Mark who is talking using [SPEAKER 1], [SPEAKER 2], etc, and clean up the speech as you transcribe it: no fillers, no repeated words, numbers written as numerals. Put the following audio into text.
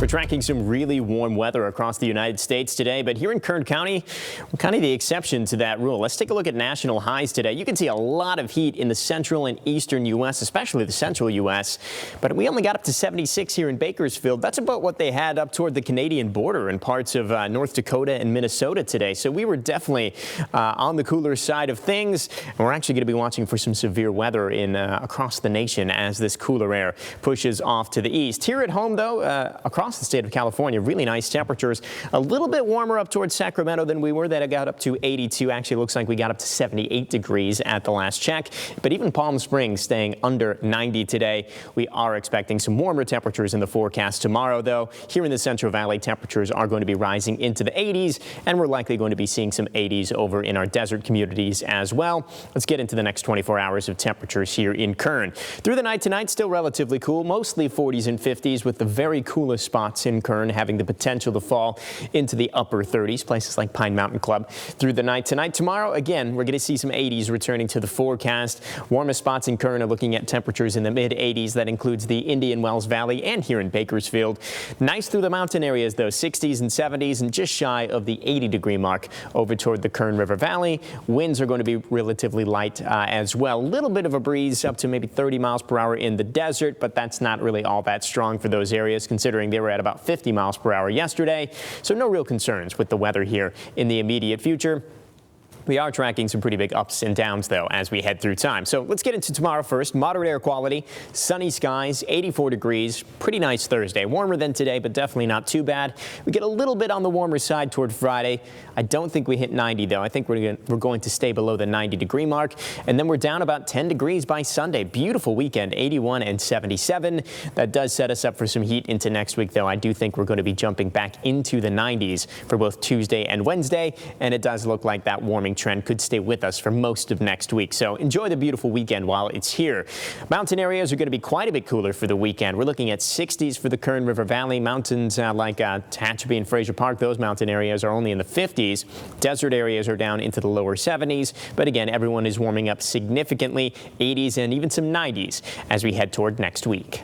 [SPEAKER 1] We're tracking some really warm weather across the United States today, but here in Kern County, we're kind of the exception to that rule. Let's take a look at national highs today. You can see a lot of heat in the central and eastern U.S., especially the central U.S., but we only got up to 76 here in Bakersfield. That's about what they had up toward the Canadian border in parts of North Dakota and Minnesota today. So we were definitely on the cooler side of things, and we're actually going to be watching for some severe weather in across the nation as this cooler air pushes off to the east. Here at home, though, across the state of California, really nice temperatures. A little bit warmer up towards Sacramento than we were. That got up to 82. Actually, looks like we got up to 78 degrees at the last check. But even Palm Springs staying under 90 today. We are expecting some warmer temperatures in the forecast tomorrow, though. Here in the Central Valley, temperatures are going to be rising into the 80s, and we're likely going to be seeing some 80s over in our desert communities as well. Let's get into the next 24 hours of temperatures here in Kern. Through the night tonight, still relatively cool, mostly 40s and 50s, with the very coolest spots in Kern having the potential to fall into the upper 30s, places like Pine Mountain Club. Through the night tonight, tomorrow, again, we're going to see some 80s returning to the forecast. Warmest spots in Kern are looking at temperatures in the mid 80s. That includes the Indian Wells Valley and here in Bakersfield. Nice through the mountain areas, though, 60s and 70s, and just shy of the 80-degree mark over toward the Kern River Valley. Winds are going to be relatively light as well. A little bit of a breeze up to maybe 30 miles per hour in the desert, but that's not really all that strong for those areas, considering they were at about 50 miles per hour yesterday. So no real concerns with the weather here in the immediate future. We are tracking some pretty big ups and downs, though, as we head through time. So let's get into tomorrow first. Moderate air quality, sunny skies, 84 degrees. Pretty nice Thursday. Warmer than today, but definitely not too bad. We get a little bit on the warmer side toward Friday. I don't think we hit 90, though. I think we're going to stay below the 90-degree mark. And then we're down about 10 degrees by Sunday. Beautiful weekend, 81 and 77. That does set us up for some heat into next week, though. I do think we're going to be jumping back into the 90s for both Tuesday and Wednesday. And it does look like that warming trend could stay with us for most of next week. So enjoy the beautiful weekend while it's here. Mountain areas are going to be quite a bit cooler for the weekend. We're looking at 60s for the Kern River Valley. Mountains like Tehachapi and Fraser Park, those mountain areas are only in the 50s. Desert areas are down into the lower 70s. But again, everyone is warming up significantly, 80s and even some 90s as we head toward next week.